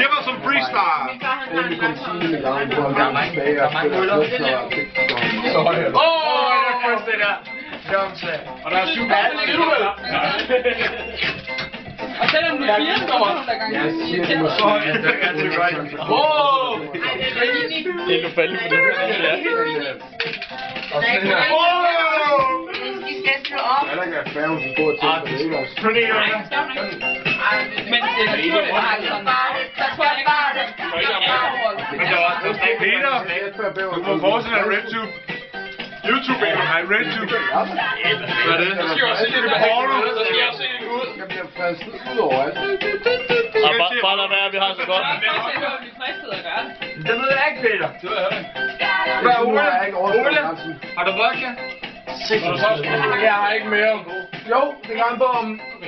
Det var som freestyle. Og der er 7 Og selvom du er 4 står der gang. Jeg siger, det må så. Det er altid right. Det er nu faldet på det her. Og sådan her. Vi skal slå op. Jeg lader ikke færgen, som går til det, ikke også? Men det er naturligt, der tror jeg ikke bare det. Men der var Peter. Du må forestille dig RedTube. YouTube er jo RedTube. Hvad er det? Så skal jeg også se det med hækken, så skal jeg se det ud. Jeg bliver fristet ud over alt. Bare lad være, vi har så godt. Jeg vil se, hvor vi fristede at gøre det. Det ved jeg ikke, Peter. Det ved jeg ikke. Hvad er Ole? Har du vodka? Jeg har ikke mere. Jo, det kan han på om